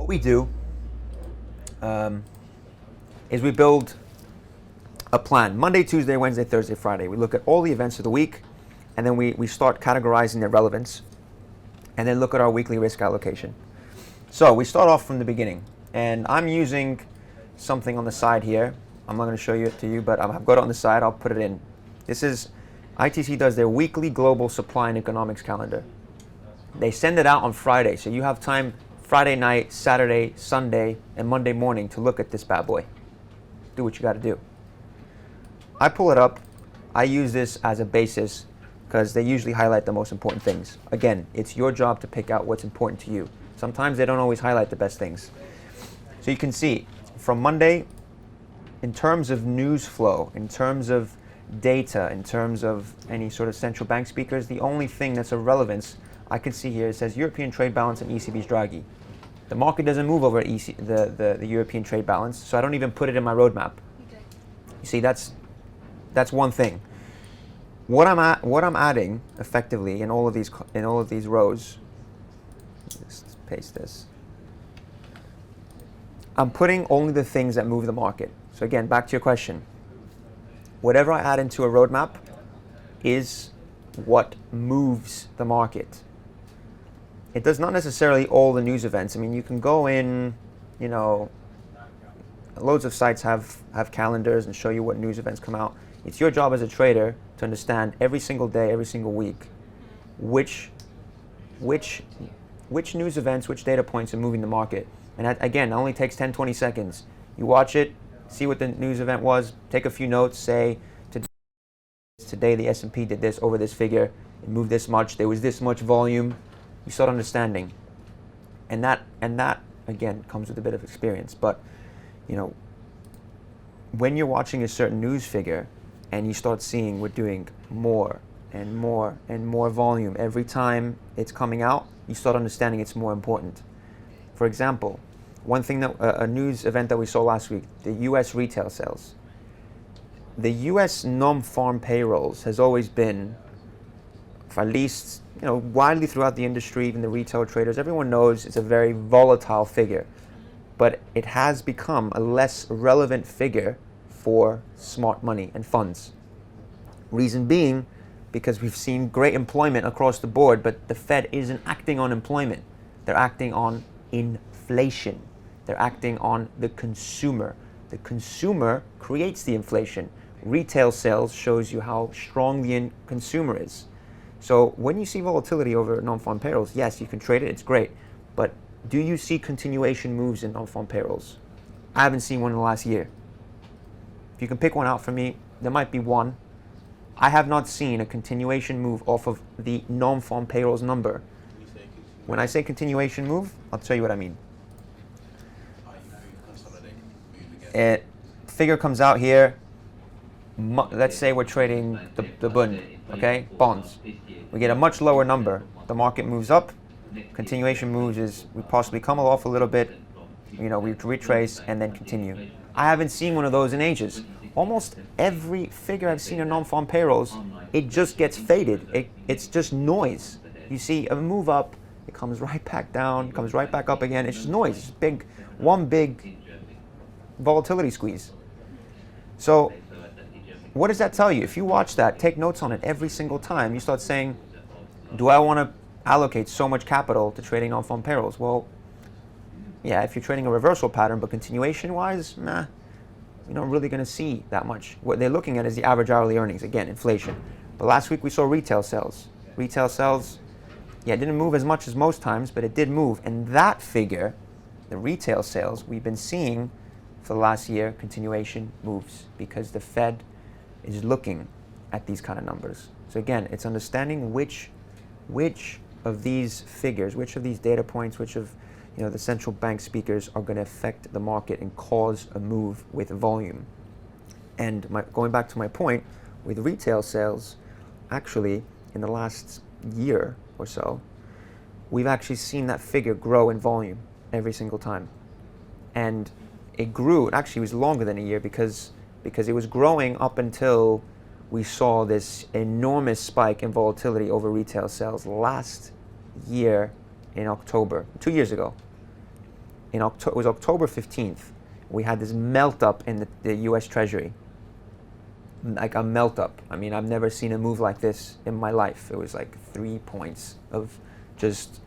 what we do is we build a plan. Monday, Tuesday, Wednesday, Thursday, Friday. We look at all the events of the week, and then we start categorizing their relevance, and then look at our weekly risk allocation. So we start off from the beginning, and I'm using something on the side here. I'm not going to show it to you, but I've got it on the side. I'll put it in. This is, ITC does their weekly global supply and economics calendar. They send it out on Friday, so you have time Friday night, Saturday, Sunday, and Monday morning to look at this bad boy. Do what you got to do. I pull it up. I use this as a basis because they usually highlight the most important things. Again, it's your job to pick out what's important to you. Sometimes they don't always highlight the best things. So you can see from Monday, in terms of news flow, in terms of data, in terms of any sort of central bank speakers, the only thing that's of relevance I can see here, it says European trade balance and ECB's Draghi. The market doesn't move over the European trade balance, so I don't even put it in my roadmap. Okay. You see, that's one thing. What I'm adding effectively in all of these rows, just paste this. I'm putting only the things that move the market. So again, back to your question. Whatever I add into a roadmap is what moves the market. It does not necessarily all the news events. I mean, you can go in, loads of sites have calendars and show you what news events come out. It's your job as a trader to understand every single day, every single week, which news events, which data points are moving the market. And that, again, it only takes 10, 20 seconds. You watch it, see what the news event was, take a few notes, say, today the S&P did this over this figure, it moved this much, there was this much volume. You start understanding. And that again comes with a bit of experience. But when you're watching a certain news figure and you start seeing we're doing more and more and more volume every time it's coming out, you start understanding it's more important. For example, one thing that a news event that we saw last week, the US retail sales. The US non-farm payrolls has always been, for at least widely throughout the industry, even the retail traders, everyone knows it's a very volatile figure. But it has become a less relevant figure for smart money and funds. Reason being, because we've seen great employment across the board, but the Fed isn't acting on employment. They're acting on inflation. They're acting on the consumer. The consumer creates the inflation. Retail sales shows you how strong the consumer is. So when you see volatility over non-farm payrolls, yes, you can trade it, it's great. But do you see continuation moves in non-farm payrolls? I haven't seen one in the last year. If you can pick one out for me, there might be one. I have not seen a continuation move off of the non-farm payrolls number. When I say continuation move, I'll tell you what I mean. Figure comes out here. Let's say we're trading the Bund, okay, bonds. We get a much lower number. The market moves up. Continuation moves is we possibly come off a little bit, we retrace and then continue. I haven't seen one of those in ages. Almost every figure I've seen in non-farm payrolls, it just gets faded. It's just noise. You see a move up, it comes right back down, comes right back up again. It's just noise. It's one big volatility squeeze. So what does that tell you? If you watch that, take notes on it every single time, you start saying, do I want to allocate so much capital to trading non-farm payrolls? Well, yeah, if you're trading a reversal pattern, but continuation-wise, you're not really going to see that much. What they're looking at is the average hourly earnings, again, inflation. But last week we saw retail sales. Retail sales, it didn't move as much as most times, but it did move. And that figure, the retail sales, we've been seeing for the last year, continuation moves because the Fed is looking at these kind of numbers. So again, it's understanding which of these figures, which of these data points, which of the central bank speakers are going to affect the market and cause a move with volume. And going back to my point, with retail sales, actually in the last year or so, we've actually seen that figure grow in volume every single time. And it grew, it actually was longer than a year because it was growing up until we saw this enormous spike in volatility over retail sales last year in October, 2 years ago. it was October 15th, we had this melt up in the US Treasury. Like a melt up. I mean, I've never seen a move like this in my life. It was like 3 points of just,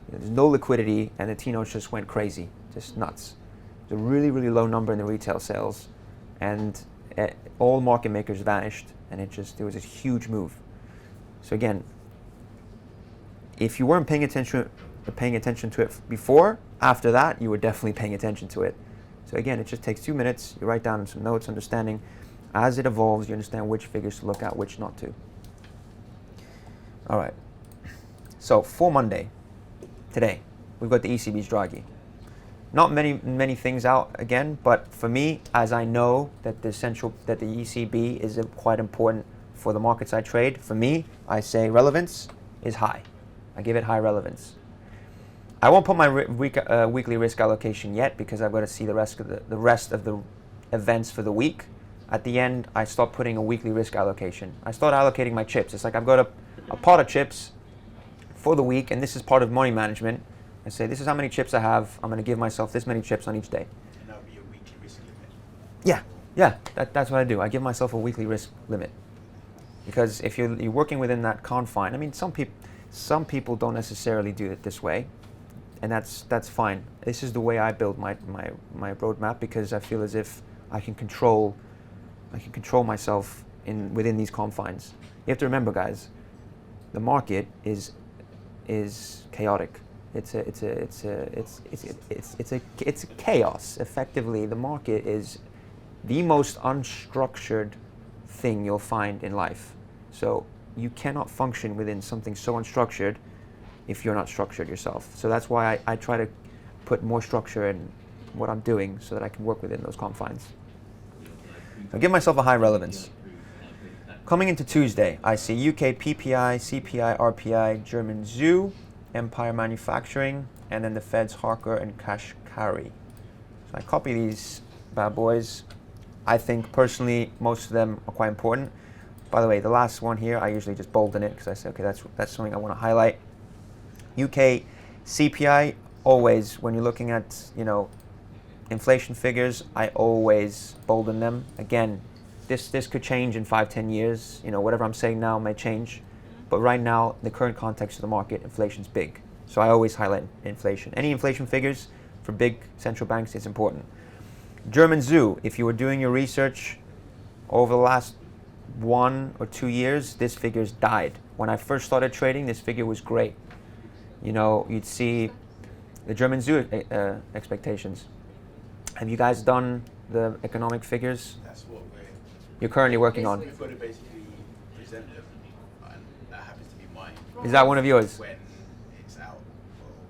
there's no liquidity, and the T-notes just went crazy, just nuts. It's a really, really low number in the retail sales, and all market makers vanished, and it was a huge move. So again, if you weren't paying attention to it before, after that, you were definitely paying attention to it. So again, it just takes 2 minutes. You write down some notes, understanding. As it evolves, you understand which figures to look at, which not to. All right. So for Monday, today, we've got the ECB's Draghi. Not many things out again, but for me, as I know that the ECB is quite important for the markets I trade, for me, I say relevance is high. I give it high relevance. I won't put my weekly risk allocation yet because I've got to see the rest of the events for the week. At the end, I start putting a weekly risk allocation. I start allocating my chips. It's like I've got a pot of chips for the week, and this is part of money management. I say, this is how many chips I have. I'm going to give myself this many chips on each day. And that would be a weekly risk limit? Yeah, that's what I do. I give myself a weekly risk limit. Because if you're working within that confine, I mean, some people don't necessarily do it this way, and that's fine. This is the way I build my roadmap, because I feel as if I can control myself within these confines. You have to remember, guys, the market is chaotic. It's a chaos. Effectively, the market is the most unstructured thing you'll find in life. So you cannot function within something so unstructured if you're not structured yourself. So that's why I try to put more structure in what I'm doing so that I can work within those confines. I'll give myself a high relevance. Coming into Tuesday, I see UK PPI, CPI, RPI, German ZOO, Empire Manufacturing, and then the Fed's Harker and Kashkari. So I copy these bad boys. I think personally most of them are quite important. By the way, the last one here, I usually just bold in it because I say, okay, that's something I want to highlight. UK CPI, always when you're looking at, inflation figures, I always bolden them. Again, this could change in 5-10 years. Whatever I'm saying now may change. But right now, the current context of the market, inflation's big. So I always highlight inflation. Any inflation figures for big central banks is important. German ZOO, if you were doing your research over the last 1 or 2 years, this figure's died. When I first started trading, this figure was great. You'd see the German ZOO expectations. Have you guys done the economic figures? That's what you're currently working on. We've got to basically present them, and that happens to be mine. Is that one of yours? When it's out.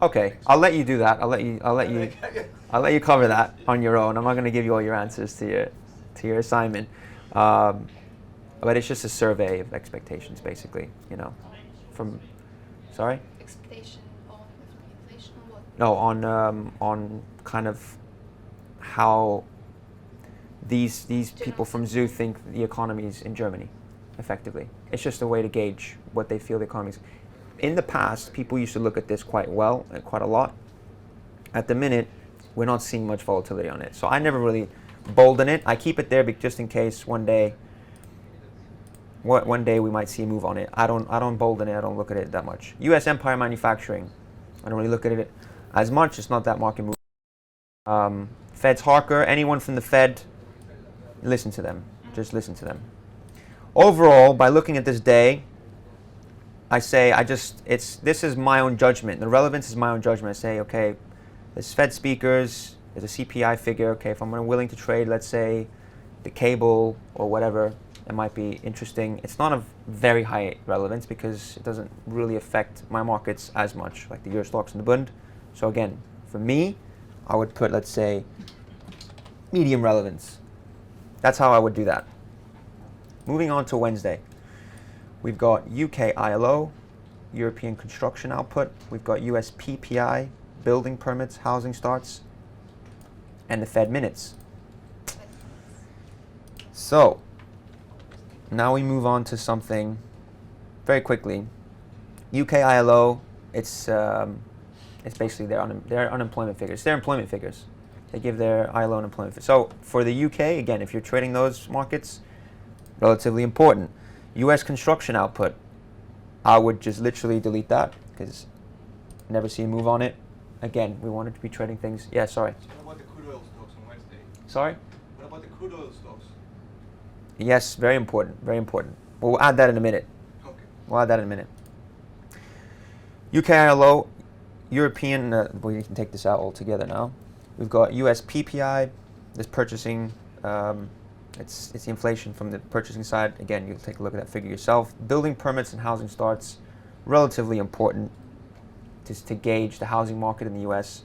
Okay, I'll let you do that. I'll let you cover that on your own. I'm not going to give you all your answers to your assignment, but it's just a survey of expectations, basically. Sorry. Expectation on inflation or what? No, on kind of how these people from ZOO think the economy is in Germany, effectively. It's just a way to gauge what they feel the economy is. In the past, people used to look at this quite well and quite a lot. At the minute, we're not seeing much volatility on it. So I never really bolden it. I keep it there just in case one day we might see a move on it. I don't bolden it. I don't look at it that much. U.S. Empire Manufacturing, I don't really look at it as much. It's not that market move. Fed's Harker, anyone from the Fed, listen to them. Just listen to them. Overall, by looking at this day, I say this is my own judgment. The relevance is my own judgment. I say, okay, there's Fed speakers, there's a CPI figure. Okay, if I'm willing to trade, let's say, the cable or whatever, it might be interesting. It's not of very high relevance because it doesn't really affect my markets as much, like the Euro stocks and the Bund. So again, for me, I would put, let's say, medium relevance. That's how I would do that. Moving on to Wednesday. We've got UK ILO, European construction output. We've got US PPI, building permits, housing starts, and the Fed minutes. So, now we move on to something very quickly. UK ILO, it's It's basically their unemployment figures. Their employment figures. They give their ILO unemployment figures. So for the UK, again, if you're trading those markets, relatively important. US construction output, I would just literally delete that because never see a move on it. Again, we wanted to be trading things. Yeah, sorry. What about the crude oil stocks on Wednesday? Sorry? What about the crude oil stocks? Yes, very important, very important. We'll add that in a minute. Okay. We'll add that in a minute. UK ILO, European, we can take this out altogether now. We've got US PPI, this purchasing, it's the inflation from the purchasing side. Again, you'll take a look at that figure yourself. Building permits and housing starts, relatively important to gauge the housing market in the US.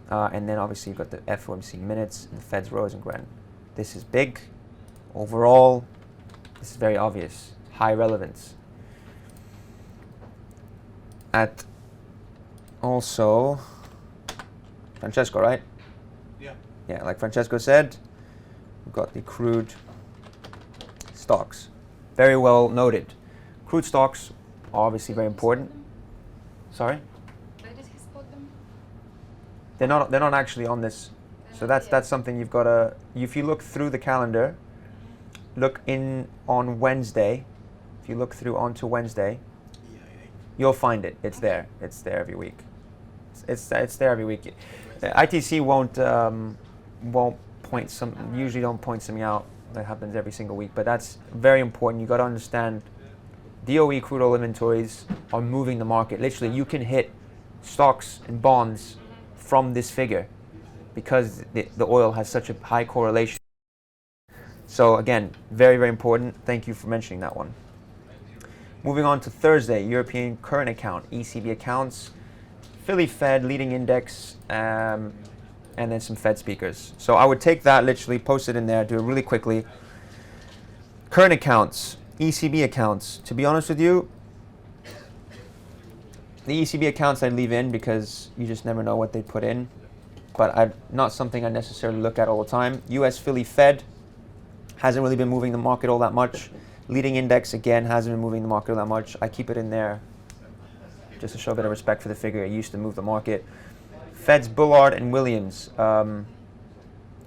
And then obviously you've got the FOMC minutes and the Fed's Rosengren. This is big. Overall, this is very obvious. High relevance. At also, Francesco, right? Yeah. Yeah, like Francesco said, we've got the crude stocks. Very well noted. Crude stocks are obviously very important. Sorry? Where did he spot them? They're not actually on this. So that's something you've got to, if you look through the calendar, look in on Wednesday. If you look through onto Wednesday, you'll find it. It's there. It's there every week. It's there every week. ITC won't point some. Usually don't point something out. That happens every single week. But that's very important. You got to understand. DOE crude oil inventories are moving the market. Literally, you can hit stocks and bonds from this figure because the oil has such a high correlation. So again, very, very important. Thank you for mentioning that one. Moving on to Thursday, European current account, ECB accounts, Philly Fed leading index, and then some Fed speakers. So I would take that literally, post it in there, do it really quickly. Current accounts, ECB accounts. To be honest with you, the ECB accounts I'd leave in because you just never know what they put in. But not something I necessarily look at all the time. US Philly Fed hasn't really been moving the market all that much. Leading index, again, hasn't been moving the market all that much. I keep it in there just to show a bit of respect for the figure. It used to move the market. Fed's Bullard and Williams. After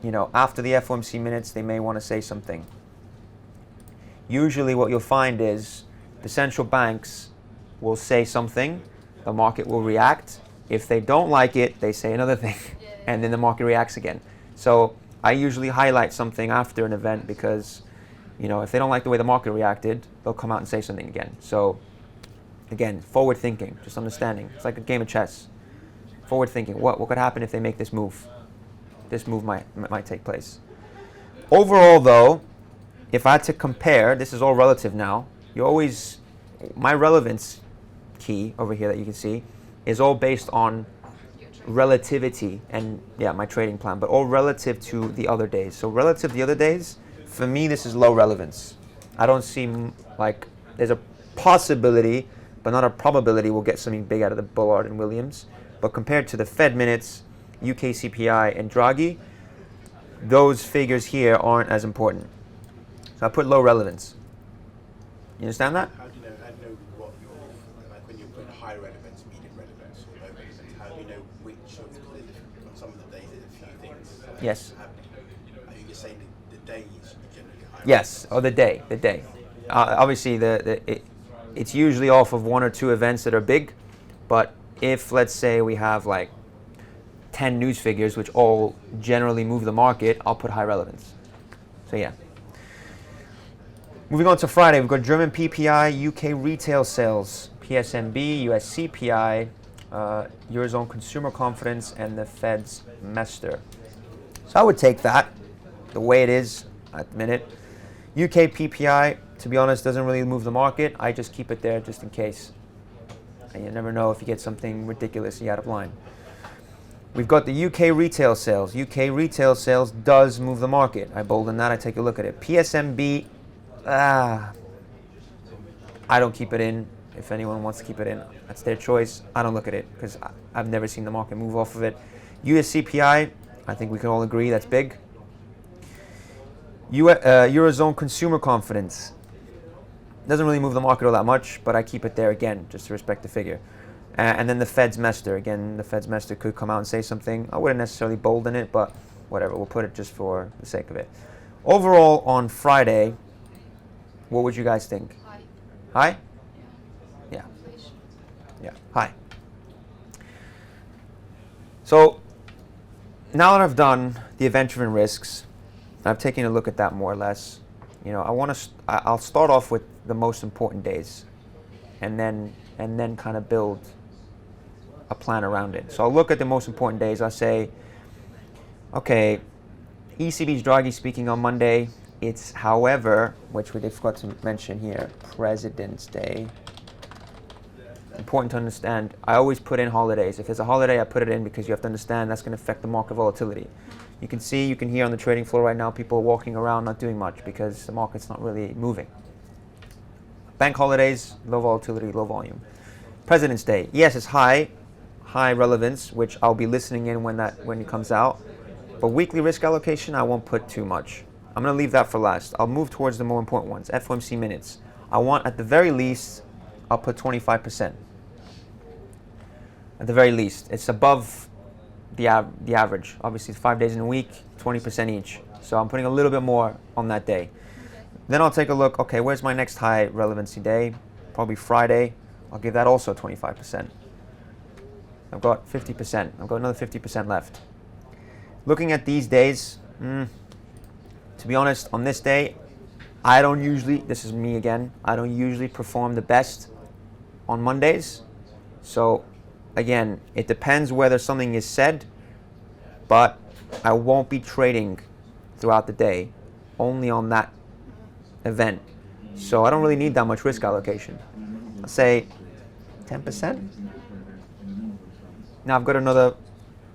the FOMC minutes, they may want to say something. Usually what you'll find is the central banks will say something, the market will react. If they don't like it, they say another thing, and then the market reacts again. So I usually highlight something after an event because if they don't like the way the market reacted, they'll come out and say something again. So, again, forward thinking, just understanding. It's like a game of chess. Forward thinking. What could happen if they make this move? This move might take place. Overall, though, if I had to compare, this is all relative now. My relevance key over here that you can see is all based on relativity and my trading plan, but all relative to the other days. So relative to the other days, for me, this is low relevance. I don't see there's a possibility, but not a probability we'll get something big out of the Bullard and Williams. But compared to the Fed minutes, UK CPI, and Draghi, those figures here aren't as important. So I put low relevance. You understand that? How do you know what when you're putting high relevance, medium relevance, or low relevance? How do you know which of some of the days there's a few things Yes. happening? Are you just saying the days generally high? Yes, or the day. Obviously, it's usually off of one or two events that are big, but if, let's say, we have 10 news figures which all generally move the market, I'll put high relevance. So yeah. Moving on to Friday, we've got German PPI, UK retail sales, PSMB, US CPI, Eurozone consumer confidence, and the Fed's Mester. So I would take that the way it is at the minute. UK PPI, to be honest, doesn't really move the market. I just keep it there just in case. And you never know if you get something ridiculously out of line. We've got the UK retail sales. UK retail sales does move the market. I bolden that, I take a look at it. PSMB, I don't keep it in. If anyone wants to keep it in, that's their choice. I don't look at it because I've never seen the market move off of it. US CPI, I think we can all agree that's big. Eurozone consumer confidence doesn't really move the market all that much, but I keep it there again just to respect the figure. And then the Fed's Mester. Again, the Fed's Mester could come out and say something. I wouldn't necessarily bolden it, but whatever. We'll put it just for the sake of it. Overall, on Friday, what would you guys think? High. High? Yeah. Yeah. Inflation. Yeah, high. So now that I've done the event-driven risks, I've taken a look at that more or less. You know, I'll start off with the most important days, and then kind of build a plan around it. So I'll look at the most important days. I'll say, okay, ECB's Draghi speaking on Monday. It's, however, which we forgot to mention here, President's Day. Important to understand, I always put in holidays. If there's a holiday, I put it in because you have to understand that's going to affect the market volatility. You can see, you can hear on the trading floor right now, people are walking around not doing much because the market's not really moving. Bank holidays, low volatility, low volume. President's Day, yes, it's high relevance, which I'll be listening in when it comes out. But weekly risk allocation, I won't put too much. I'm going to leave that for last. I'll move towards the more important ones. FOMC minutes. I want, at the very least, I'll put 25%. At the very least. It's above the average. Obviously, it's 5 days in a week, 20% each. So I'm putting a little bit more on that day. Then I'll take a look, okay, where's my next high relevancy day? Probably Friday. I'll give that also 25%. I've got 50%. I've got another 50% left. Looking at these days, to be honest, on this day, I don't usually, this is me again, I don't usually perform the best on Mondays. So again, it depends whether something is said, but I won't be trading throughout the day, only on that event. So I don't really need that much risk allocation. I'll say 10%. Now I've got another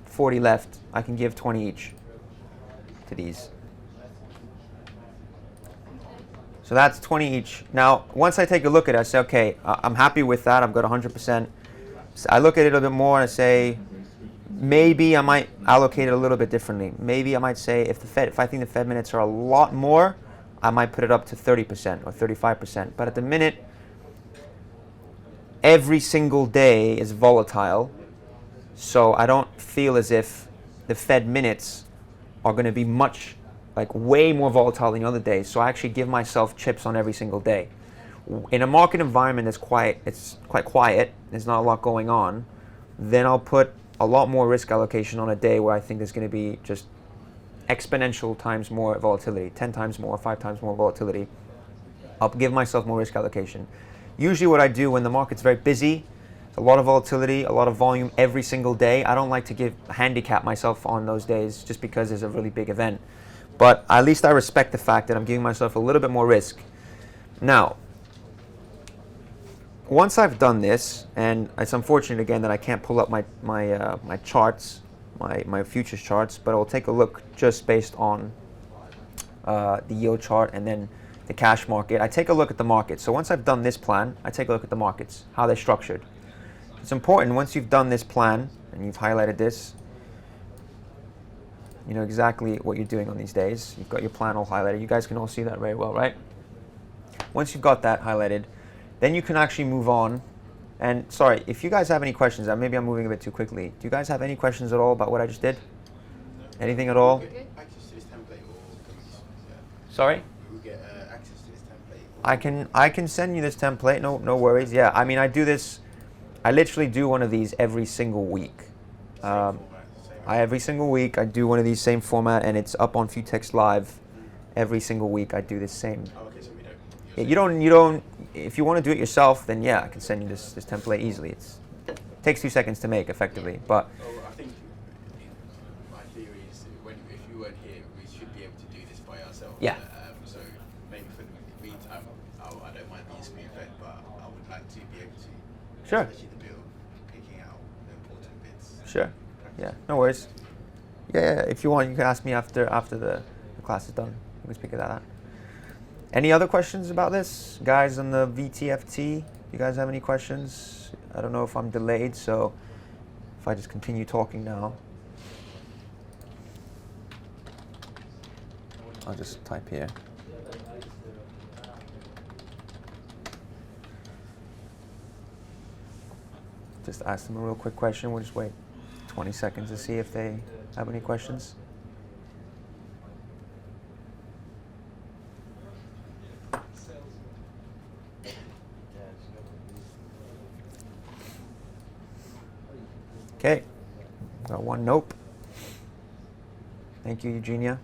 40 left. I can give 20 each to these. So that's 20 each. Now, once I take a look at it, I say, okay, I'm happy with that. I've got 100%. So I look at it a little bit more and I say, maybe I might allocate it a little bit differently. Maybe I might say, if I think the Fed minutes are a lot more, I might put it up to 30% or 35%. But at the minute, every single day is volatile. So I don't feel as if the Fed minutes are going to be way more volatile than the other days. So I actually give myself chips on every single day. In a market environment it's quite quiet, there's not a lot going on, then I'll put a lot more risk allocation on a day where I think there's going to be just exponential times more volatility, 10 times more, 5 times more volatility. I'll give myself more risk allocation. Usually what I do when the market's very busy, a lot of volatility, a lot of volume every single day, I don't like to handicap myself on those days just because there's a really big event. But at least I respect the fact that I'm giving myself a little bit more risk. Now, once I've done this, and it's unfortunate again that I can't pull up my charts, my futures charts, but I'll take a look just based on the yield chart and then the cash market. I take a look at the market. So once I've done this plan, I take a look at the markets, how they're structured. It's important once you've done this plan and you've highlighted this, you know exactly what you're doing on these days. You've got your plan all highlighted. You guys can all see that very well, right? Once you've got that highlighted, then you can actually move on. And sorry, if you guys have any questions, maybe I'm moving a bit too quickly. Do you guys have any questions at all about what I just did? Anything at all? Access to this template, or can we just, Sorry? we'll get access to this template. I can send you this template. No worries. Yeah, I mean I do this. I literally do one of these every single week. Every single week I do one of these same format, and it's up on Futex Live. Every single week I do the same. Oh, okay, so we don't. Yeah, you don't. If you want to do it yourself, then yeah, I can send you this template easily. It takes 2 seconds to make, effectively. But Oh, I think my theory is if you weren't here, we should be able to do this by ourselves. Yeah. So maybe for the meantime, I don't mind being screen fed, but I would like to be able to, Sure. especially the bill, picking out the important bits. sure, yeah, no worries. Yeah, if you want, you can ask me after the class is done. We can speak of that. Any other questions about this, guys? On the VTFT, you guys have any questions? I don't know if I'm delayed, so if I just continue talking now, I'll just type here. just ask them a real quick question. We'll just wait 20 seconds to see if they have any questions. Okay, got one nope. Thank you, Eugenia.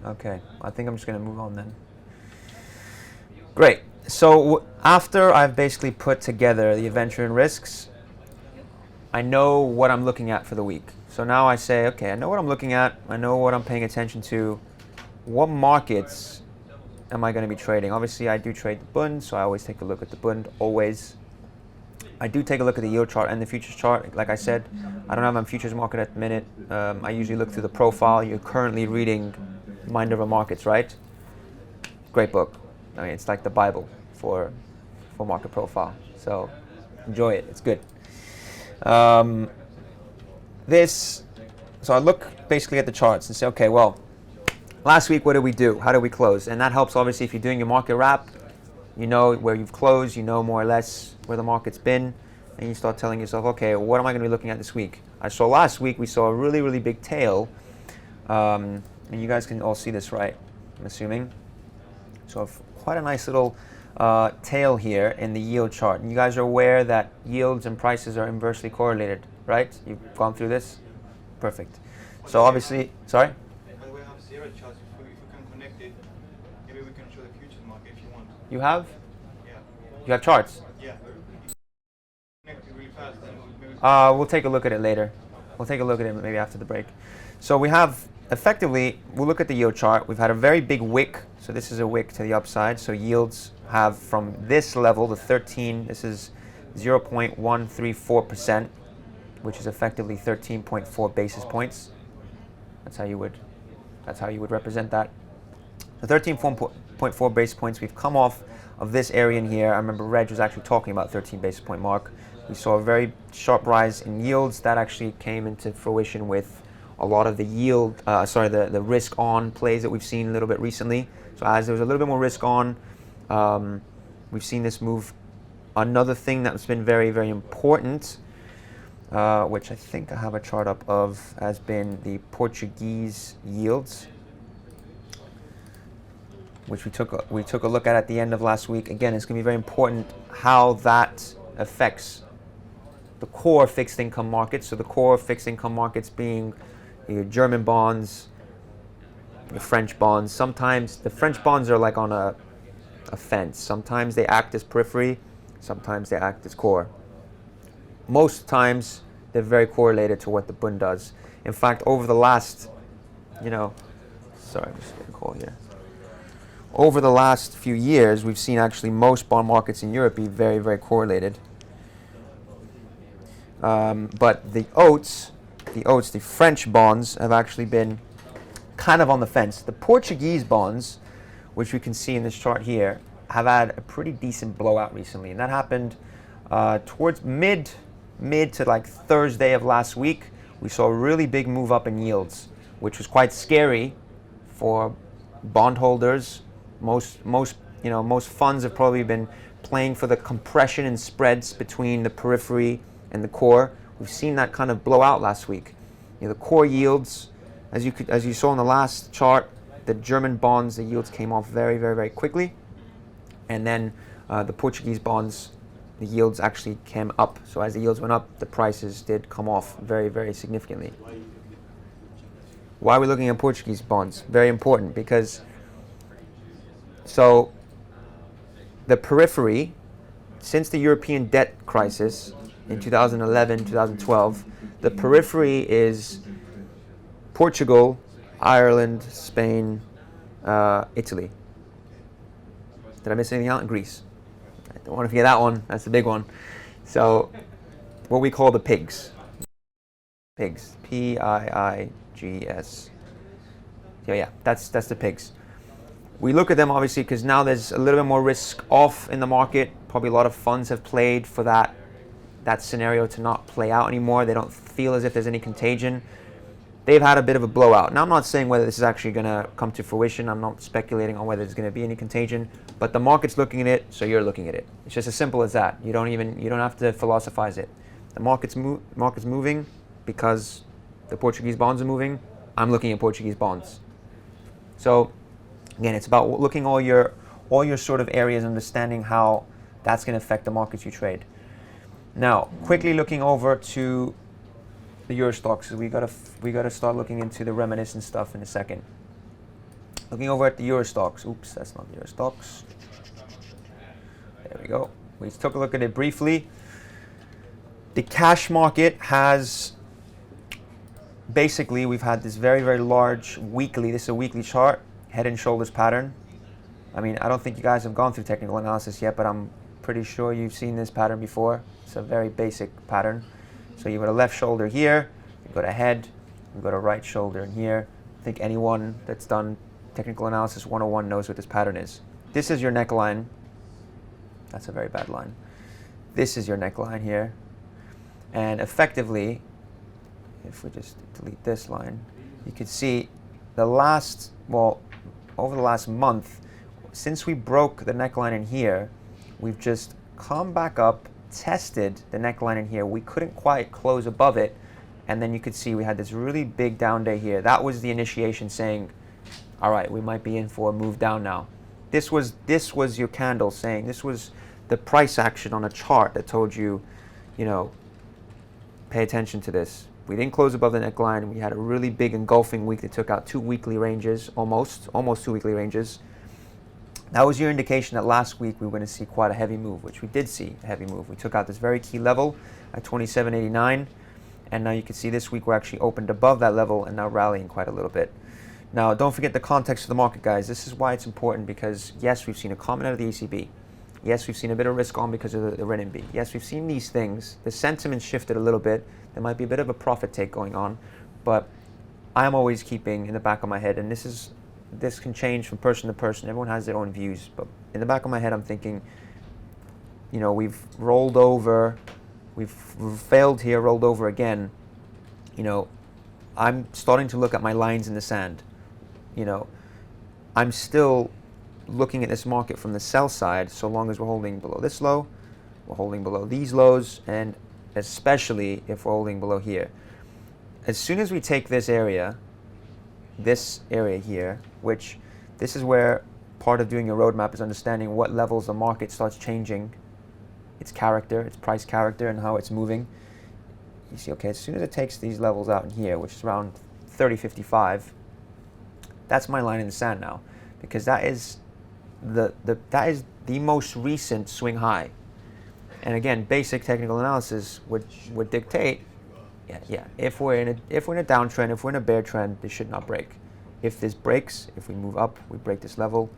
Okay, I think I'm just going to move on then. Great. So after I've basically put together the adventure and risks, I know what I'm looking at for the week. So now I say, okay, I know what I'm looking at. I know what I'm paying attention to. What markets am I going to be trading? Obviously, I do trade the Bund, so I always take a look at the Bund, always. I do take a look at the yield chart and the futures chart. Like I said, I don't have my futures market at the minute. I usually look through the profile. You're currently reading Mind Over Markets, right? Great book. I mean, it's like the Bible for market profile. So enjoy it. It's good. So I look basically at the charts and say, okay, well, last week, what did we do? How did we close? And that helps, obviously, if you're doing your market wrap. You know where you've closed. You know more or less where the market's been. And you start telling yourself, okay, what am I going to be looking at this week? I saw last week, we saw a really, really big tail. And you guys can all see this, right? I'm assuming. So quite a nice little tail here in the yield chart. And you guys are aware that yields and prices are inversely correlated, right? You've gone through this? Perfect. So obviously, sorry? But we have zero charts. If we can connect it, maybe we can show the futures market if you want. You have? Yeah. You have charts? Yeah. Connect it really fast, then maybe We'll take a look at it later. We'll take a look at it maybe after the break. So we have, effectively, we'll look at the yield chart. We've had a very big wick. So this is a wick to the upside. So yields have from this level, the 13, this is 0.134%, which is effectively 13.4 basis points. That's how you would represent that. The 13.4 basis points, we've come off of this area in here. I remember Reg was actually talking about 13 basis point mark. We saw a very sharp rise in yields. That actually came into fruition with a lot of the the risk on plays that we've seen a little bit recently. So as there was a little bit more risk on, we've seen this move. Another thing that's been very, very important, which I think I have a chart up of, has been the Portuguese yields, which we took a look at the end of last week. Again, it's going to be very important how that affects the core fixed income markets. So the core fixed income markets being your German bonds, your French bonds. Sometimes the French bonds are like on a fence. Sometimes they act as periphery, sometimes they act as core. Most times they're very correlated to what the Bund does. In fact, over the last, sorry, I'm just getting a call here. Over the last few years, we've seen actually most bond markets in Europe be very, very correlated. But the French bonds have actually been kind of on the fence. The Portuguese bonds, which we can see in this chart here, have had a pretty decent blowout recently. And that happened towards mid to like Thursday of last week. We saw a really big move up in yields, which was quite scary for bondholders. Most funds have probably been playing for the compression and spreads between the periphery and the core. We've seen that kind of blow out last week. The core yields, as you saw in the last chart, the German bonds, the yields came off very, very, very quickly, and then the Portuguese bonds, the yields actually came up. So as the yields went up, the prices did come off very, very significantly. Why are we looking at Portuguese bonds? Very important, because so the periphery, since the European debt crisis in 2011, 2012, the periphery is Portugal, Ireland, Spain, Italy. Did I miss anything out? Greece. I don't want to forget that one. That's the big one. So what we call the pigs. Pigs. P-I-I-G-S. Yeah, that's the pigs. We look at them obviously because now there's a little bit more risk off in the market. Probably a lot of funds have played for that scenario to not play out anymore. They don't feel as if there's any contagion. they've had a bit of a blowout. Now, I'm not saying whether this is actually going to come to fruition. I'm not speculating on whether there's going to be any contagion, but the market's looking at it, so you're looking at it. It's just as simple as that. You don't have to philosophize it. The market's moving because the Portuguese bonds are moving. I'm looking at Portuguese bonds. So again, it's about looking all your sort of areas, understanding how that's going to affect the markets you trade. Now, quickly looking over to the Euro stocks, we gotta start looking into the reminiscent stuff in a second. Looking over at the Euro stocks. Oops, that's not the Euro stocks. There we go. We took a look at it briefly. The cash market has basically, we've had this very, very large weekly. This is a weekly chart, head and shoulders pattern. I mean, I don't think you guys have gone through technical analysis yet, but I'm pretty sure you've seen this pattern before. It's a very basic pattern. So you've got a left shoulder here, you've got a head, you've got a right shoulder in here. I think anyone that's done Technical Analysis 101 knows what this pattern is. This is your neckline. That's a very bad line. This is your neckline here. And effectively, if we just delete this line, you can see over the last month, since we broke the neckline in here, we've just come back up, tested the neckline in here. We couldn't quite close above it, and then you could see we had this really big down day here. That was the initiation saying, all right, we might be in for a move down now. This was your candle saying, this was the price action on a chart that told you, pay attention to this. We didn't close above the neckline. We had a really big engulfing week that took out 2 weekly ranges, almost 2 weekly ranges. That was your indication that last week we were going to see quite a heavy move, which we did see a heavy move. We took out this very key level at 27.89, and now you can see this week we're actually opened above that level and now rallying quite a little bit. Now, don't forget the context of the market, guys. This is why it's important, because yes, we've seen a comment out of the ECB. Yes, we've seen a bit of risk on because of the renminbi. Yes, we've seen these things. The sentiment shifted a little bit. There might be a bit of a profit take going on, but I'm always keeping in the back of my head, and this can change from person to person. Everyone has their own views, but in the back of my head, I'm thinking, we've rolled over, we've failed here, rolled over again. I'm starting to look at my lines in the sand. I'm still looking at this market from the sell side, so long as we're holding below this low, we're holding below these lows, and especially if we're holding below here. As soon as we take this area here, which this is where part of doing your roadmap is understanding what levels the market starts changing its character, its price character, and how it's moving. You see, okay, as soon as it takes these levels out in here, which is around 30.55, that's my line in the sand now, because that is the most recent swing high. And again, basic technical analysis would dictate, if we're in a downtrend, if we're in a bear trend, this should not break. If this breaks, if we move up, we break this level,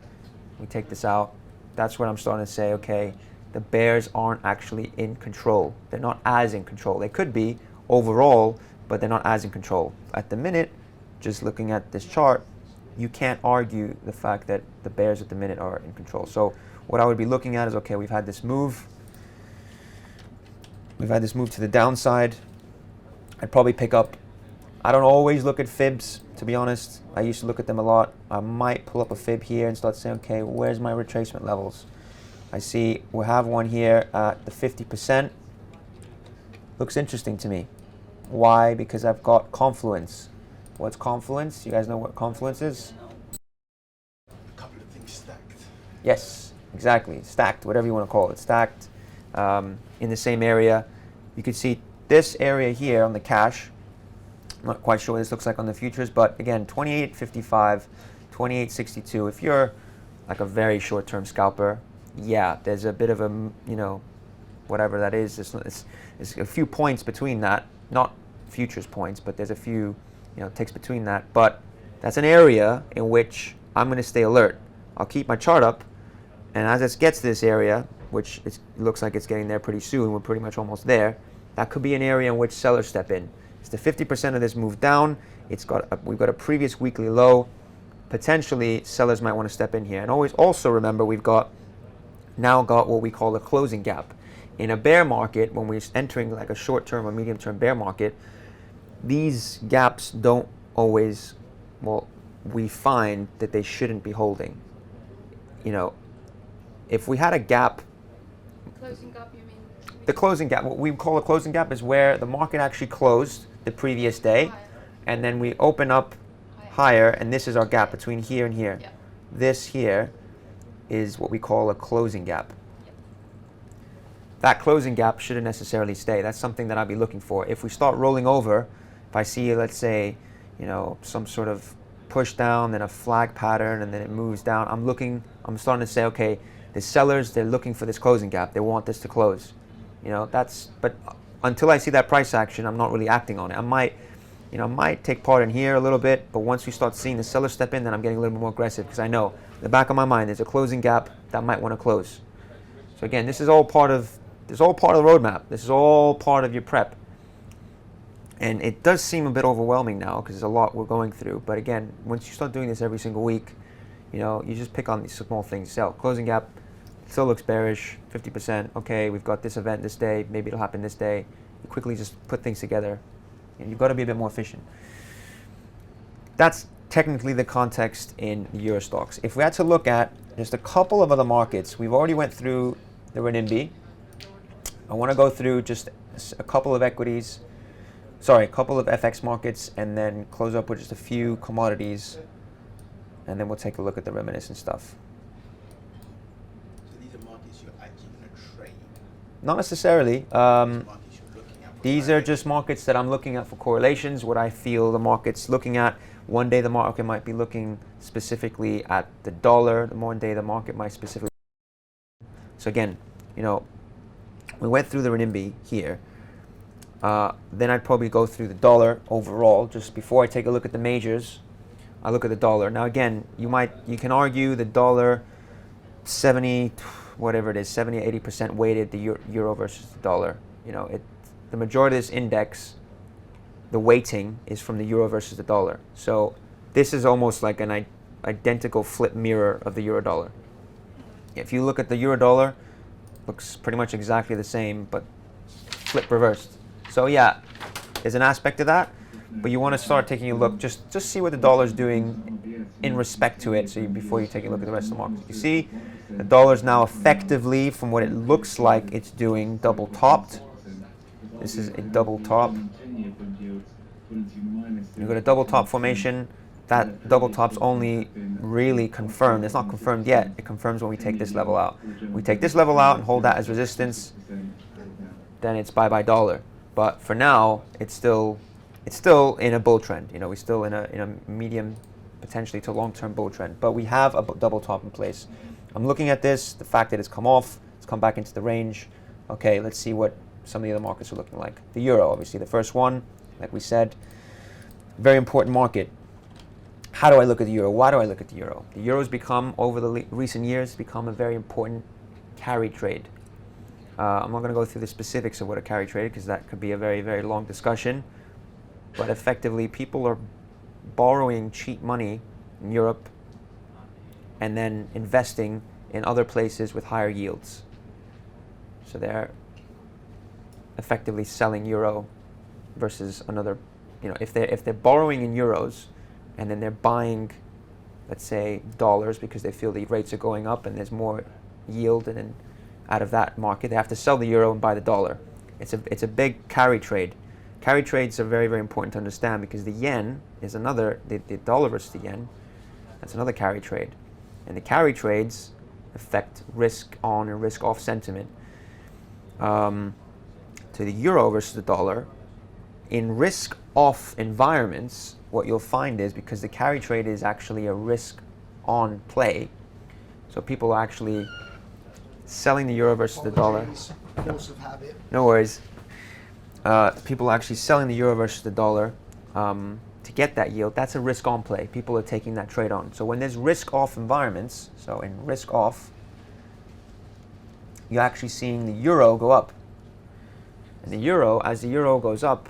we take this out. That's what I'm starting to say, okay, the bears aren't actually in control. They're not as in control. They could be overall, but they're not as in control. At the minute, just looking at this chart, you can't argue the fact that the bears at the minute are in control. So what I would be looking at is, okay, we've had this move. We've had this move to the downside. I'd probably pick up, I don't always look at fibs, to be honest. I used to look at them a lot. I might pull up a fib here and start saying, okay, where's my retracement levels? I see we have one here at the 50%. Looks interesting to me. Why? Because I've got confluence. What's confluence? You guys know what confluence is? A couple of things stacked. Yes, exactly. Stacked, whatever you want to call it. Stacked in the same area. You can see this area here on the cash. I'm not quite sure what this looks like on the futures, but again, 28.55, 28.62. If you're like a very short-term scalper, yeah, there's a bit of a, whatever that is. There's a few points between that, not futures points, but there's a few, ticks between that. But that's an area in which I'm going to stay alert. I'll keep my chart up, and as it gets to this area, which it looks like it's getting there pretty soon, we're pretty much almost there, that could be an area in which sellers step in. It's the 50% of this move down. We've got a previous weekly low. Potentially, sellers might want to step in here. And also remember, we've now got what we call a closing gap. In a bear market, when we're entering like a short-term or medium-term bear market, these gaps don't always, well, we find that they shouldn't be holding. If we had a gap, Closing gap, you mean? the closing gap, what we call a closing gap is where the market actually closed the previous day, Higher. and then we open up higher, and this is our gap between here and here. Yeah. This here is what we call a closing gap. Yep. That closing gap shouldn't necessarily stay. That's something that I'll be looking for. If we start rolling over, if I see, let's say, some sort of push down, then a flag pattern, and then it moves down, I'm starting to say, okay, the sellers, they're looking for this closing gap. They want this to close. But until I see that price action, I'm not really acting on it. I might take part in here a little bit, but once we start seeing the seller step in, then I'm getting a little bit more aggressive, because I know in the back of my mind there's a closing gap that might want to close. So again, this is all part of the roadmap. This is all part of your prep. And it does seem a bit overwhelming now because there's a lot we're going through. But again, once you start doing this every single week, you just pick on these small things. So closing gap still looks bearish, 50%. Okay, we've got this event this day. Maybe it'll happen this day. You quickly just put things together. And you've got to be a bit more efficient. That's technically the context in Euro stocks. If we had to look at just a couple of other markets, we've already went through the renminbi. I want to go through just a couple of equities. Sorry, a couple of FX markets, and then close up with just a few commodities, and then we'll take a look at the reminiscent stuff. So these are markets you're actually going to trade. Not necessarily. Markets you're looking at. These are just markets that I'm looking at for correlations, what I feel the market's looking at. One day the market might be looking specifically at the dollar. The one day the market might specifically. So again, we went through the renminbi here. Then I'd probably go through the dollar overall. Just before I take a look at the majors, I look at the dollar. Now again, you can argue the dollar 70, whatever it is, 70, 80% weighted the euro versus the dollar. The majority of this index, the weighting is from the euro versus the dollar. So this is almost like an identical flip mirror of the euro dollar. If you look at the euro dollar, looks pretty much exactly the same, but flip reversed. So yeah, there's an aspect of that, but you want to start taking a look, just see what the dollar's doing in respect to it, before you take a look at the rest of the markets. You see, the dollar's now effectively, from what it looks like it's doing, double topped. This is a double top. You've got a double top formation. That double top's only really confirmed. It's not confirmed yet. It confirms when we take this level out. We take this level out and hold that as resistance, then it's bye-bye dollar. But for now, it's still in a bull trend. We're still in a medium, potentially to long-term bull trend. But we have a double top in place. I'm looking at this, the fact that it's come off, it's come back into the range. Okay, let's see what some of the other markets are looking like. The euro, obviously, the first one, like we said, very important market. How do I look at the euro? Why do I look at the euro? The euro's become, over the recent years, become a very important carry trade. I'm not going to go through the specifics of what a carry trade, because that could be a very, very long discussion. But effectively, people are borrowing cheap money in Europe and then investing in other places with higher yields. So they're effectively selling euro versus another. If they're borrowing in euros and then they're buying, let's say, dollars because they feel the rates are going up and there's more yield, and then out of that market they have to sell the euro and buy the dollar. It's a big carry trade. Carry trades are very, very important to understand, because the yen is another, the dollar versus the yen, that's another carry trade. And the carry trades affect risk on and risk off sentiment. To the euro versus the dollar, in risk off environments, what you'll find is, because the carry trade is actually a risk on play, so people are actually selling the euro versus the dollar. Force of habit. No worries. People are actually selling the euro versus the dollar to get that yield. That's a risk on play. People are taking that trade on. So when there's risk off environments, so in risk off, you're actually seeing the euro go up. And the euro, as the euro goes up,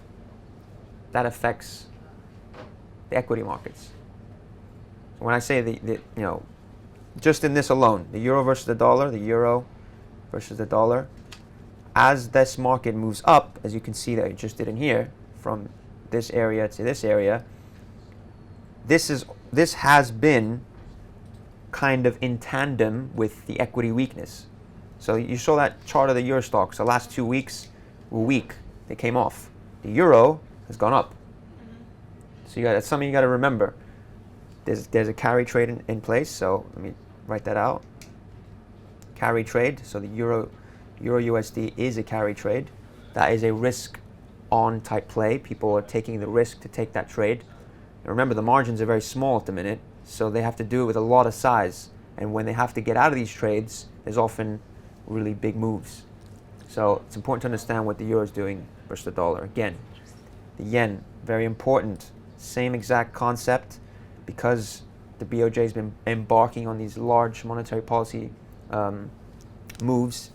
that affects the equity markets. So when I say just in this alone, the euro versus the dollar, the euro versus the dollar, as this market moves up, as you can see that I just did in here, from this area to this area, this has been kind of in tandem with the equity weakness. So you saw that chart of the Euro stocks. The last 2 weeks were weak. They came off. The euro has gone up. So that's something you got to remember. There's a carry trade in place. So let me write that out. Carry trade. So the euro USD is a carry trade. That is a risk on type play. People are taking the risk to take that trade. And remember, the margins are very small at the minute, so they have to do it with a lot of size. And when they have to get out of these trades, there's often really big moves. So it's important to understand what the euro is doing versus the dollar. Again, the yen, very important. Same exact concept, because the BOJ has been embarking on these large monetary policy moves.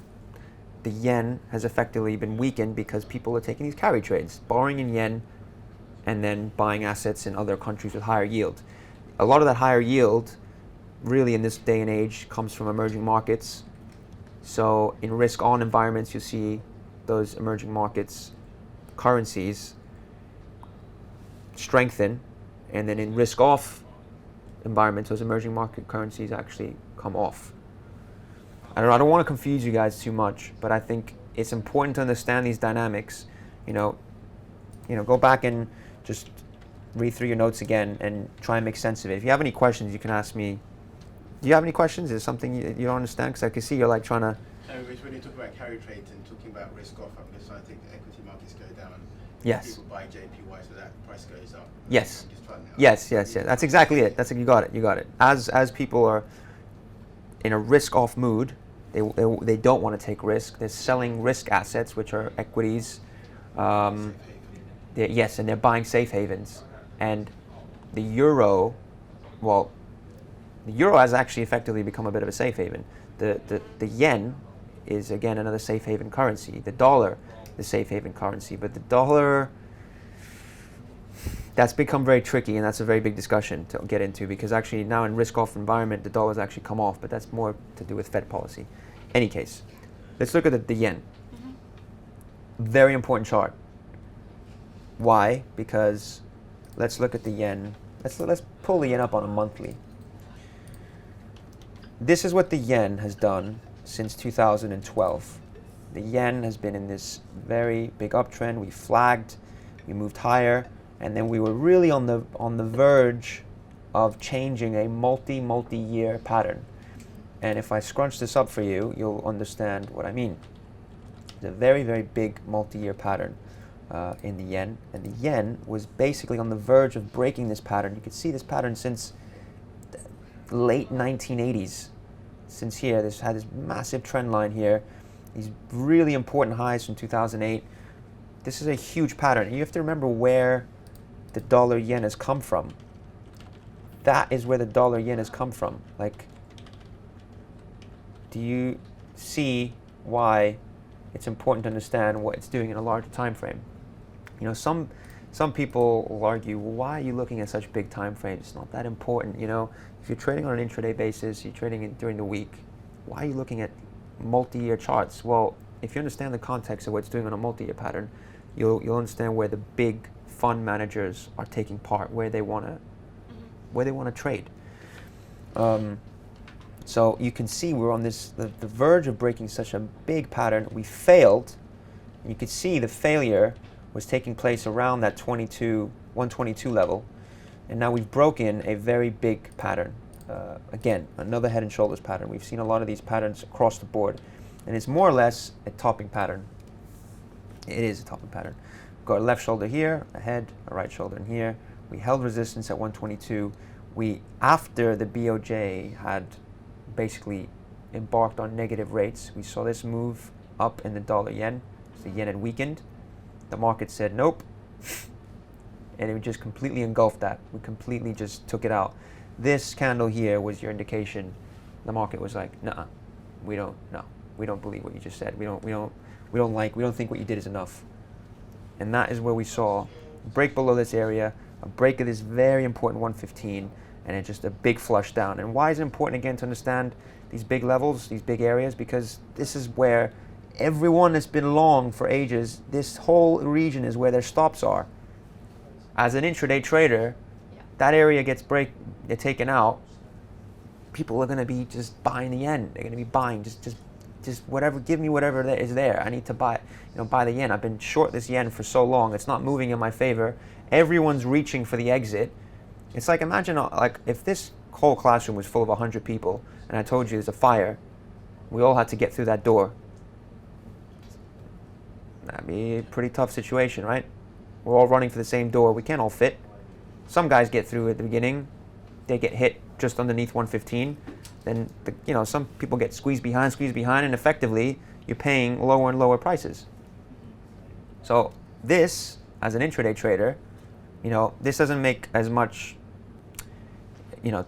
The yen has effectively been weakened because people are taking these carry trades, borrowing in yen and then buying assets in other countries with higher yield. A lot of that higher yield, really in this day and age, comes from emerging markets. So in risk-on environments, you see those emerging markets currencies strengthen, and then in risk-off environments, those emerging market currencies actually come off. I don't want to confuse you guys too much, but I think it's important to understand these dynamics. Go back and just read through your notes again and try and make sense of it. If you have any questions, you can ask me. Do you have any questions? Is there something you don't understand? Because I can see you're like trying to... No, because when you talk about carry trades and talking about risk off, I'm just trying to think the equity markets go down. Yes. People buy JPY, so that price goes up. Yes. I'm just trying to- Yes. That's exactly it. You got it. As people are in a risk-off mood, they don't want to take risk. They're selling risk assets, which are equities. And they're buying safe havens. And the euro has actually effectively become a bit of a safe haven. The yen is, again, another safe haven currency. The dollar is safe haven currency. But the dollar, that's become very tricky, and that's a very big discussion to get into, because actually now in risk-off environment, the dollar's actually come off, but that's more to do with Fed policy. Any case, let's look at the yen. Very important chart. Why? Because let's look at the yen. Let's pull the yen up on a monthly. This is what the yen has done since 2012. The yen has been in this very big uptrend. We flagged, we moved higher, and then we were really on the verge of changing a multi-year pattern. And if I scrunch this up for you, you'll understand what I mean. It's a very, very big multi-year pattern in the yen, and the yen was basically on the verge of breaking this pattern. You could see this pattern since the late 1980s. Since here, this had this massive trend line here, these really important highs from 2008. This is a huge pattern. You have to remember where the dollar yen has come from. That is where the dollar yen has come from. Like, do you see why it's important to understand what it's doing in a larger time frame? Some people will argue, well, why are you looking at such big time frames? It's not that important. If you're trading on an intraday basis, you're trading during the week, why are you looking at multi-year charts? Well, if you understand the context of what it's doing on a multi-year pattern, you'll understand where the big fund managers are taking part, where they want to trade. So you can see we're on the verge of breaking such a big pattern. We failed. And you could see the failure was taking place around that 122 level. And now we've broken a very big pattern. Again, another head and shoulders pattern. We've seen a lot of these patterns across the board. And it's more or less a topping pattern. It is a topping pattern. We've got a left shoulder here, a head, a right shoulder in here. We held resistance at 122. After the BOJ had basically embarked on negative rates, we saw this move up in the dollar yen. The yen had weakened. The market said nope, and it just completely engulfed that. We completely just took it out. This candle here was your indication. The market was like, nah, we don't believe what you just said. We don't think what you did is enough. And that is where we saw a break below this area, a break of this very important 115, and it's just a big flush down. And why is it important, again, to understand these big levels, these big areas? Because this is where everyone that's been long for ages, this whole region is where their stops are. As an intraday trader, that area gets taken out, people are going to be just buying the yen. They're going to be buying just whatever. Give me whatever that is there. I need to buy the yen. I've been short this yen for so long. It's not moving in my favor. Everyone's reaching for the exit. It's like, imagine like if this whole classroom was full of 100 people and I told you there's a fire, we all had to get through that door. That'd be a pretty tough situation, right? We're all running for the same door. We can't all fit. Some guys get through at the beginning. They get hit just underneath 115. Then, some people get squeezed behind, and effectively, you're paying lower and lower prices. So this, as an intraday trader, this doesn't make as much,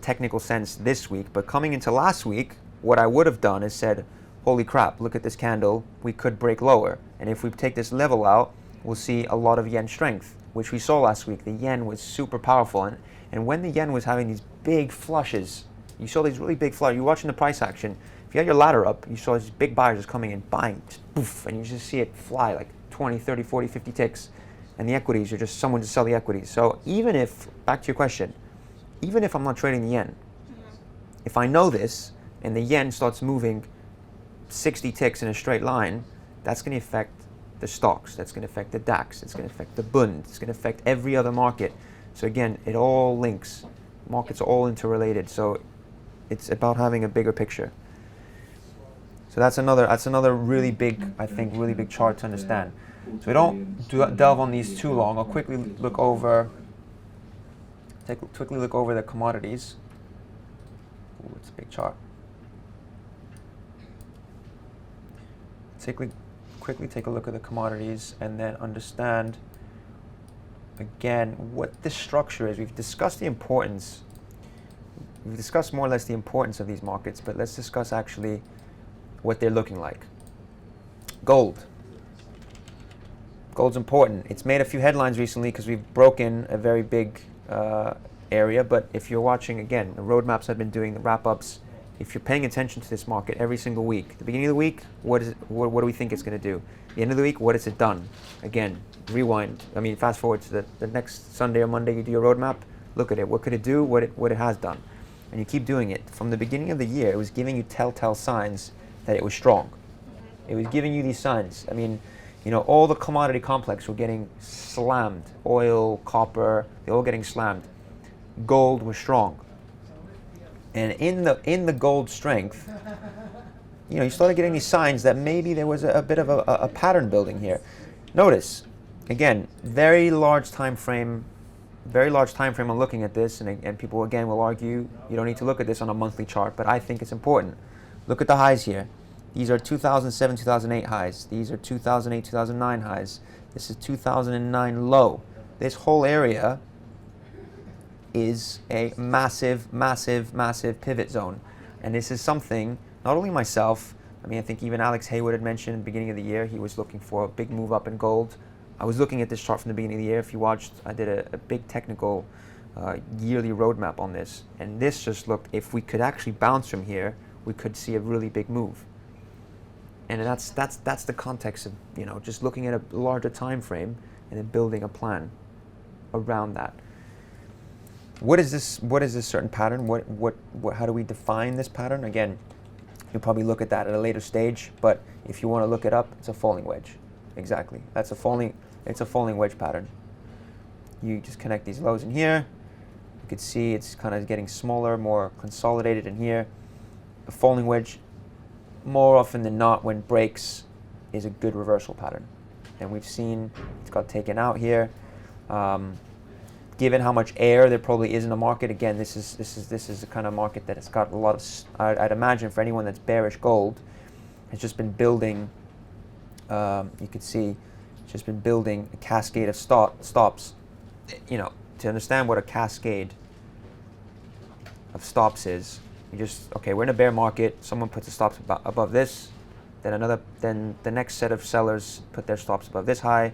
technical sense this week. But coming into last week, what I would have done is said, holy crap, look at this candle. We could break lower. And if we take this level out, we'll see a lot of yen strength, which we saw last week. The yen was super powerful. And when the yen was having these big flushes, you saw these really big flushes. You're watching the price action. If you had your ladder up, you saw these big buyers just coming in, buying, just poof, and you just see it fly like 20, 30, 40, 50 ticks. And the equities, you're just someone to sell the equities. So even if, back to your question, even if I'm not trading the yen, if I know this and the yen starts moving 60 ticks in a straight line, that's going to affect the stocks, that's going to affect the DAX, it's going to affect the Bund, it's going to affect every other market. So again, it all links. Markets are all interrelated. So it's about having a bigger picture. So that's another really big, I think, really big chart to understand. So we don't delve on these too long. I'll quickly look over the commodities. Ooh, it's a big chart. Quickly take a look at the commodities and then understand again what this structure is. We've discussed the importance. We've discussed more or less the importance of these markets, but let's discuss actually what they're looking like. Gold. Gold's important. It's made a few headlines recently because we've broken a very big area, but if you're watching, again, the roadmaps I've been doing, the wrap-ups, if you're paying attention to this market every single week, the beginning of the week, what do we think it's going to do? The end of the week, what has it done? Again, rewind. Fast forward to the next Sunday or Monday, you do your roadmap, look at it. What could it do? What it has done? And you keep doing it. From the beginning of the year, it was giving you telltale signs that it was strong. It was giving you these signs. All the commodity complex were getting slammed. Oil, copper, they're all getting slammed. Gold was strong. And in the gold strength, you started getting these signs that maybe there was a bit of a pattern building here. Notice, again, very large time frame on looking at this, and people again will argue you don't need to look at this on a monthly chart, but I think it's important. Look at the highs here. These are 2007, 2008 highs. These are 2008, 2009 highs. This is 2009 low. This whole area is a massive, massive, massive pivot zone. And this is something, not only myself, I think even Alex Haywood had mentioned at the beginning of the year, he was looking for a big move up in gold. I was looking at this chart from the beginning of the year. If you watched, I did a big technical yearly roadmap on this. And this just looked, if we could actually bounce from here, we could see a really big move. And that's the context of, just looking at a larger time frame and then building a plan around that. What is this certain pattern? How do we define this pattern? Again, you'll probably look at that at a later stage, but if you want to look it up, it's a falling wedge. Exactly. It's a falling wedge pattern. You just connect these lows in here. You can see it's kind of getting smaller, more consolidated in here. A falling wedge, more often than not, when breaks, is a good reversal pattern. And we've seen it's got taken out here. Given how much air there probably is in the market, again, this is the kind of market that it's got a lot of. I'd imagine for anyone that's bearish gold, has just been building. You could see, it's just been building a cascade of stops. To understand what a cascade of stops is, we're in a bear market. Someone puts the stops above this, then the next set of sellers put their stops above this high,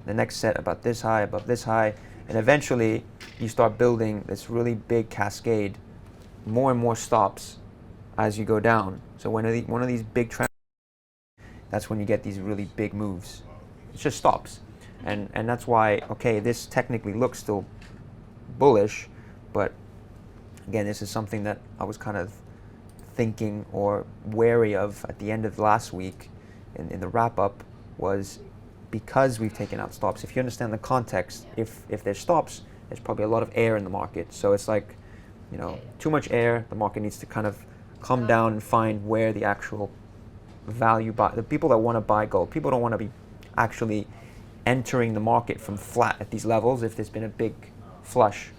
the next set above this high. And eventually, you start building this really big cascade, more and more stops as you go down. So one of these big trends, that's when you get these really big moves. It's just stops. And that's why, this technically looks still bullish, But again, this is something that I was kind of thinking or wary of at the end of last week in the wrap-up, was because we've taken out stops. If you understand the context, if there's stops, there's probably a lot of air in the market. So it's like, you know, too much air, the market needs to kind of come down and find where the actual value buy, the people that want to buy gold, people don't want to be actually entering the market from flat at these levels if there's been a big flush.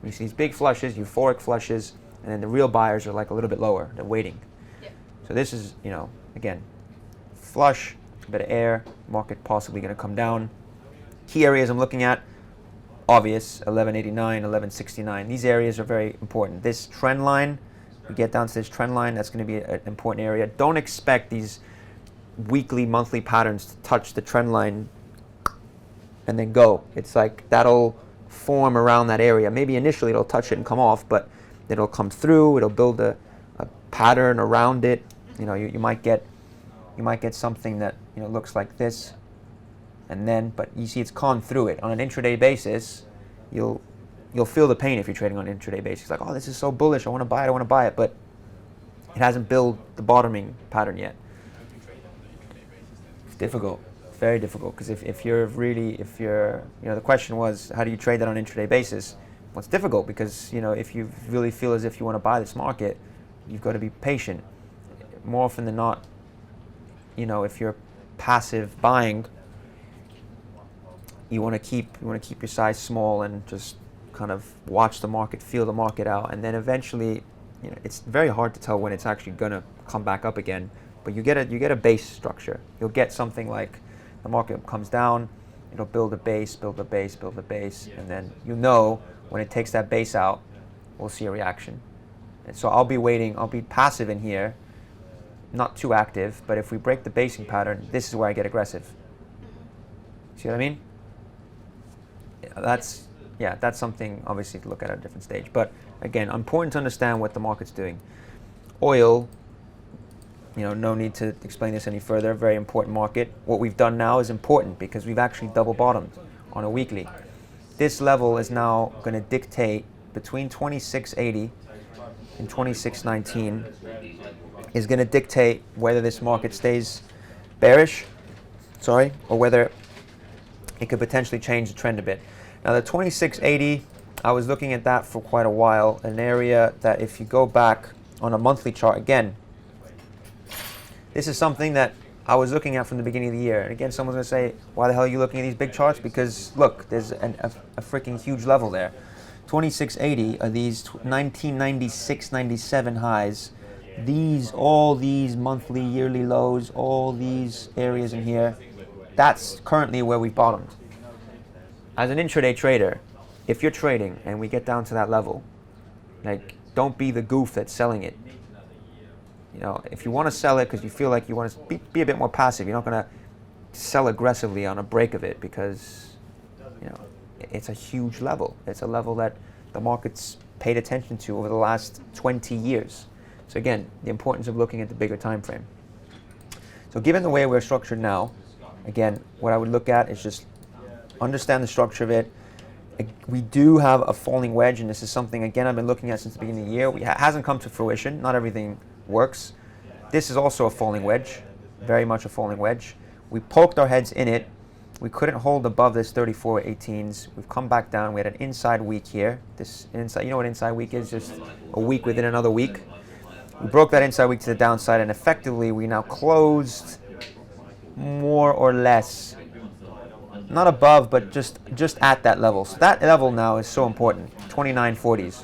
You see these big flushes, euphoric flushes, and then the real buyers are like a little bit lower, they're waiting. Yeah. So this is, you know, again, flush, a bit of air, market possibly going to come down. Key areas I'm looking at, obvious, 1189, 1169. These areas are very important. This trend line, we get down to this trend line, that's going to be an important area. Don't expect these weekly, monthly patterns to touch the trend line and then go. It's like that'll form around that area. Maybe initially it'll touch it and come off, but it'll come through, it'll build a pattern around it. You know, you might get something that, you know, looks like this, and then, but you see it's gone through it. On an intraday basis, you'll feel the pain if you're trading on an intraday basis. Like, oh, this is so bullish, I want to buy it, but it hasn't built the bottoming pattern yet. It's difficult, very difficult, because if you're, you know, the question was, how do you trade that on an intraday basis? Well, it's difficult because, you know, if you really feel as if you want to buy this market, you've got to be patient. More often than not, you know, if you're passive buying, you want to keep your size small and just kind of watch the market, feel the market out, and then eventually, you know, it's very hard to tell when it's actually going to come back up again. But you get a base structure. You'll get something like the market comes down, it'll build a base, build a base, build a base, and then you know when it takes that base out, we'll see a reaction. And so I'll be waiting. I'll be passive in here, not too active. But if we break the basing pattern, this is where I get aggressive. See what I mean? That's something obviously to look at a different stage. But again, important to understand what the market's doing. Oil, you know, no need to explain this any further. Very important market. What we've done now is important because we've actually double bottomed on a weekly. This level is now going to dictate between 2680 and 2619 is going to dictate whether this market stays bearish, or whether it could potentially change the trend a bit. Now the 2680, I was looking at that for quite a while, an area that if you go back on a monthly chart, again, this is something that I was looking at from the beginning of the year. And again, someone's going to say, why the hell are you looking at these big charts? Because look, there's a freaking huge level there. 2680 are these 1996, 97 highs. All these monthly, yearly lows, all these areas in here, that's currently where we've bottomed. As an intraday trader, if you're trading and we get down to that level, like, don't be the goof that's selling it. You know, if you want to sell it because you feel like you want to be a bit more passive, you're not going to sell aggressively on a break of it because, you know, it's a huge level. It's a level that the market's paid attention to over the last 20 years. So again, the importance of looking at the bigger time frame. So given the way we're structured now, again, what I would look at is just understand the structure of it. We do have a falling wedge, and this is something, again, I've been looking at since the beginning of the year. It hasn't come to fruition. Not everything works. This is also a falling wedge, very much a falling wedge. We poked our heads in it. We couldn't hold above this 34.18s. We've come back down. We had an inside week here. This inside, you know what inside week is? Just a week within another week. We broke that inside week to the downside, and effectively we now closed more or less, not above, but just at that level. So that level now is so important, 29.40s.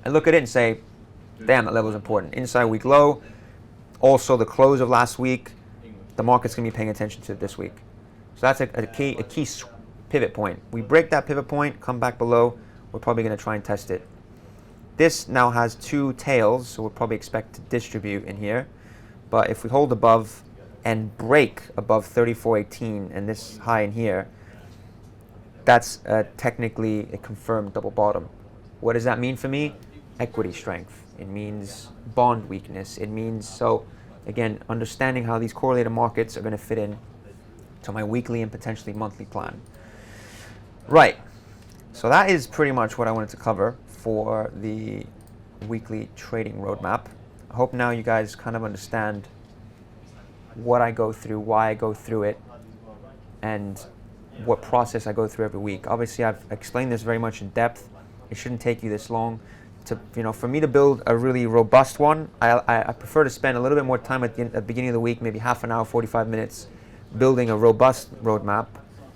I look at it and say, damn, that level is important. Inside week low, also the close of last week, the market's going to be paying attention to this week. So that's a key pivot point. We break that pivot point, come back below, we're probably going to try and test it. This now has two tails, so we'll probably expect to distribute in here. But if we hold above and break above 34.18 and this high in here, that's technically a confirmed double bottom. What does that mean for me? Equity strength. It means bond weakness. It means, so again, understanding how these correlated markets are going to fit in to my weekly and potentially monthly plan. Right. So that is pretty much what I wanted to cover for the weekly trading roadmap. I hope now you guys kind of understand what I go through, why I go through it, and what process I go through every week. Obviously, I've explained this very much in depth. It shouldn't take you this long. For me to build a really robust one, I prefer to spend a little bit more time at the beginning of the week, maybe half an hour, 45 minutes, building a robust roadmap,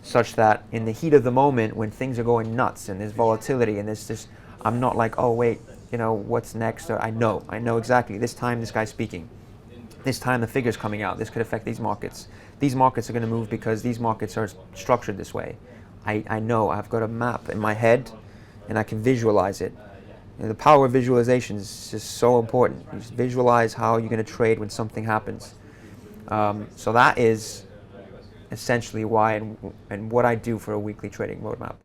such that in the heat of the moment, when things are going nuts and there's volatility and there's just, I'm not like, oh wait, what's next? Or I know exactly. This time, this guy's speaking. This time, the figure's coming out. This could affect these markets. These markets are going to move because these markets are structured this way. I know. I've got a map in my head, and I can visualize it. The power of visualization is just so important. You just visualize how you're going to trade when something happens. So that is essentially why and what I do for a weekly trading roadmap.